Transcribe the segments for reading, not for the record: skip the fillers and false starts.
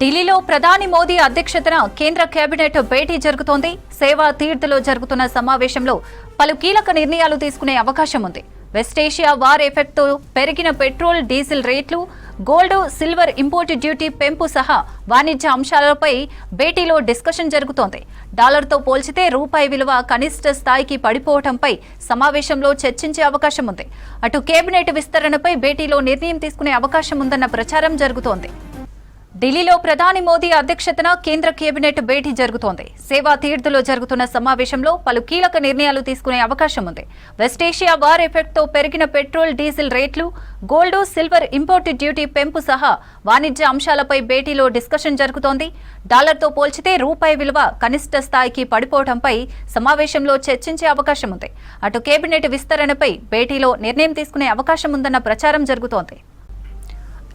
ఢిల్లీలో ప్రధాని మోదీ అధ్యక్షతన కేంద్ర కేబినెట్ భేటీ జరుగుతోంది. సేవా తీర్థలో జరుగుతున్న సమావేశంలో పలు కీలక నిర్ణయాలు తీసుకునే అవకాశం ఉంది. వెస్టేషియా వార్ ఎఫెక్ట్తో పెరిగిన పెట్రోల్, డీజిల్ రేట్లు, గోల్డ్, సిల్వర్ ఇంపోర్ట్ డ్యూటీ పెంపు సహా వాణిజ్య అంశాలపై భేటీలో డిస్కషన్ జరుగుతోంది. డాలర్తో పోల్చితే రూపాయి విలువ కనిష్ట స్థాయికి పడిపోవడంపై సమావేశంలో చర్చించే అవకాశం ఉంది. అటు కేబినెట్ విస్తరణపై భేటీలో నిర్ణయం తీసుకునే అవకాశం ఉందన్న ప్రచారం జరుగుతోంది. ఢిల్లీలో ప్రధాని మోదీ అధ్యక్షతన కేంద్ర కేబినెట్ భేటీ జరుగుతోంది. సేవా తీర్థలో జరుగుతున్న సమావేశంలో పలు కీలక నిర్ణయాలు తీసుకునే అవకాశం ఉంది. వెస్టేషియా వార్ ఎఫెక్ట్తో పెరిగిన పెట్రోల్, డీజిల్ రేట్లు, గోల్డ్, సిల్వర్ ఇంపోర్ట్ డ్యూటీ పెంపు సహా వాణిజ్య అంశాలపై భేటీలో డిస్కషన్ జరుగుతోంది. డాలర్తో పోల్చితే రూపాయి విలువ కనిష్ట స్థాయికి పడిపోవడంపై సమావేశంలో చర్చించే అవకాశం ఉంది. అటు కేబినెట్ విస్తరణపై భేటీలో నిర్ణయం తీసుకునే అవకాశం ఉందన్న ప్రచారం జరుగుతోంది.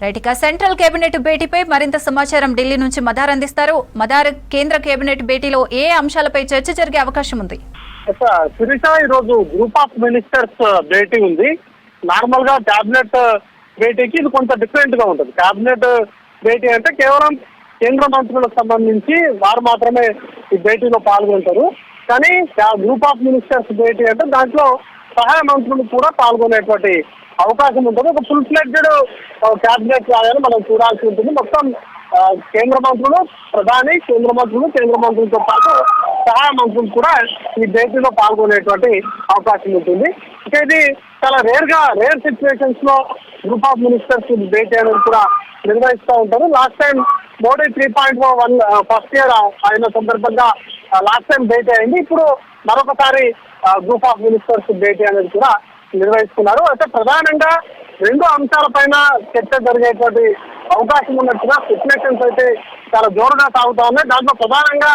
రైట్, సెంట్రల్ కేబినెట్ భేటీపై మరింత సమాచారం ఢిల్లీ నుంచి మదార్ అందిస్తారు. మదార్, కేంద్ర కేబినెట్ భేటీలో ఏ అంశాలపై చర్చ జరిగే అవకాశం ఉంది? శిరీష, ఈ రోజు గ్రూప్ ఆఫ్ మినిస్టర్స్ భేటీ ఉంది. నార్మల్ గా కేబినెట్ భేటీకి ఇది కొంత డిఫరెంట్ గా ఉంటుంది. కేబినెట్ భేటీ అంటే కేవలం కేంద్ర మంత్రులకు సంబంధించి వారు మాత్రమే ఈ భేటీలో పాల్గొంటారు. కానీ గ్రూప్ ఆఫ్ మినిస్టర్స్ భేటీ అంటే దాంట్లో సహాయ మంత్రులు కూడా పాల్గొనేటువంటి అవకాశం ఉంటుంది. ఒక ఫుల్ ఫ్లెడ్జెడ్ క్యాబినెట్ లాగానే మనం చూడాల్సి ఉంటుంది. మొత్తం కేంద్ర మంత్రులు, ప్రధాని, కేంద్ర మంత్రులతో పాటు సహాయ మంత్రులు కూడా ఈ భేటీలో పాల్గొనేటువంటి అవకాశం ఉంటుంది. ఇంకా ఇది చాలా రేర్ సిచ్యువేషన్స్ లో గ్రూప్ ఆఫ్ మినిస్టర్స్ భేటీ అనేది కూడా నిర్వహిస్తూ ఉంటారు. Last time Modi 3.1 first year అయిన సందర్భంగా లాస్ట్ టైం భేటీ అయింది. ఇప్పుడు మరొకసారి గ్రూప్ ఆఫ్ మినిస్టర్స్ భేటీ అనేది కూడా నిర్వహిస్తున్నారు. అయితే ప్రధానంగా రెండు అంశాలపైన చర్చ జరిగేటువంటి అవకాశం ఉన్నట్టుగా సిచ్యువేషన్స్ అయితే చాలా జోరుగా సాగుతా ఉన్నాయి. దాంట్లో ప్రధానంగా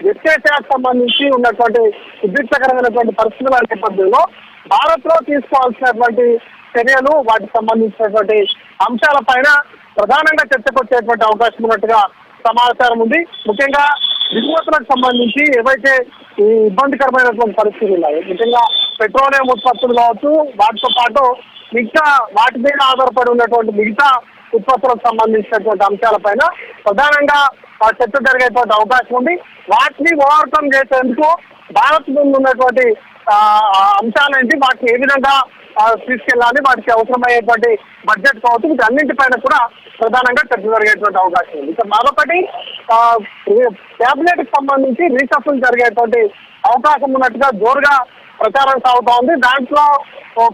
వెస్టేషియాకు సంబంధించి ఉన్నటువంటి ఉద్రిక్తకరమైనటువంటి పరిస్థితుల నేపథ్యంలో భారత్ లో తీసుకోవాల్సినటువంటి చర్యలు, వాటికి సంబంధించినటువంటి అంశాలపైన ప్రధానంగా చర్చకు వచ్చేటువంటి అవకాశం ఉన్నట్టుగా సమాచారం ఉంది. ముఖ్యంగా దిగుమతులకు సంబంధించి ఏవైతే ఈ ఇబ్బందికరమైనటువంటి పరిస్థితులు ఉన్నాయి, ముఖ్యంగా పెట్రోలియం ఉత్పత్తులు కావచ్చు, వాటితో పాటు మిగతా వాటి మీద ఆధారపడి ఉన్నటువంటి మిగతా ఉత్పత్తులకు సంబంధించినటువంటి అంశాలపైన ప్రధానంగా చర్చ జరిగేటువంటి అవకాశం ఉంది. వాటిని ఓవర్కమ్ చేసేందుకు భారత్ ముందు ఉన్నటువంటి అంశాలేంటి, వాటిని ఏ విధంగా తీసుకెళ్లాలి, వాటికి అవసరమయ్యేటువంటి బడ్జెట్ కావచ్చు, వీటి అన్నింటిపైన కూడా ప్రధానంగా చర్చ జరిగేటువంటి అవకాశం ఉంది. ఇక మరొకటి కేబినెట్ కి సంబంధించి రీషఫుల్ జరిగేటువంటి అవకాశం ఉన్నట్టుగా జోరుగా ప్రచారం సాగుతా ఉంది. దాంట్లో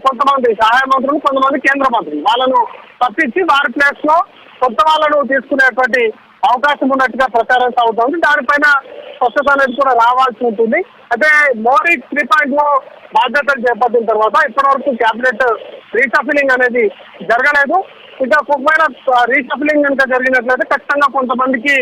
కొంతమంది సహాయ మంత్రులు, కొంతమంది కేంద్ర మంత్రులు వాళ్ళను తప్పించి వారి ప్లేస్ లో కొత్త వాళ్ళను తీసుకునేటువంటి అవకాశం ఉన్నట్టుగా ప్రచారం సాగుతుంది. దానిపైన స్వచ్ఛత అనేది కూడా రావాల్సి ఉంటుంది. అయితే మోడీ 3.0 బాధ్యతలు చేపట్టిన తర్వాత ఇప్పటివరకు కేబినెట్ రీషఫిలింగ్ అనేది జరగలేదు. ఇంకా ఒకవేళ రీషఫిలింగ్ కనుక జరిగినట్లయితే ఖచ్చితంగా కొంతమందికి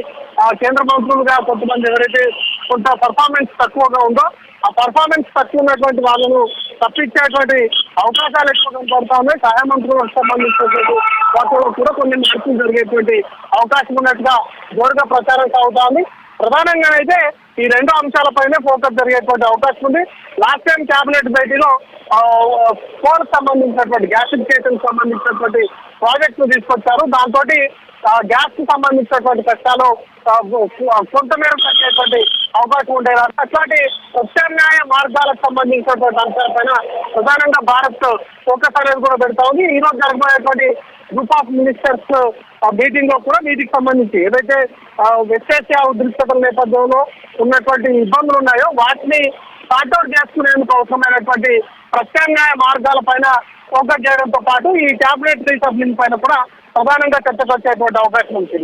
కేంద్ర మంత్రులుగా కొంతమంది ఎవరైతే కొంత పర్ఫార్మెన్స్ తక్కువగా ఉందో ఆ పర్ఫార్మెన్స్ తక్కువ ఉన్నటువంటి వాళ్ళను తప్పించేటువంటి అవకాశాలు ఎక్కువగా పడతా ఉన్నాయి. సహాయ మంత్రులకు సంబంధించినటువంటి వాటిలో కూడా కొన్ని మార్పులు జరిగేటువంటి అవకాశం ఉన్నట్టుగా జోరుగా ప్రచారం సాగుతా ఉంది. ప్రధానంగా అయితే ఈ రెండు అంశాలపైనే ఫోకస్ జరిగేటువంటి అవకాశం ఉంది. లాస్ట్ టైం కేబినెట్ భేటీలో కోల్ సంబంధించినటువంటి గ్యాసిఫికేషన్ సంబంధించినటువంటి ప్రాజెక్ట్ తీసుకొచ్చారు. దాంతో గ్యాస్ కి సంబంధించినటువంటి కష్టాలు కొంతమేర తగ్గేటువంటి అవకాశం ఉండేది. అట్లాంటి ప్రత్యామ్నాయ మార్గాలకు సంబంధించినటువంటి అంశాలపైన ప్రధానంగా భారత్ ఫోకస్ అనేది కూడా పెడతా ఉంది. ఈ రోజు జరగబోయేటువంటి గ్రూప్ ఆఫ్ మినిస్టర్స్ మీటింగ్ లో కూడా వీటికి సంబంధించి ఏదైతే వెస్టేషియా ఉద్రిక్తతల నేపథ్యంలో ఉన్నటువంటి ఇబ్బందులు ఉన్నాయో వాటిని సార్ట్అవుట్ చేసుకునేందుకు అవసరమైనటువంటి ప్రత్యామ్నాయ మార్గాల పైన ఫోకస్ చేయడంతో పాటు ఈ క్యాబినెట్ రీషఫ్లింగ్ పైన కూడా ప్రధానంగా చర్చకు వచ్చేటువంటి అవకాశం ఉంది.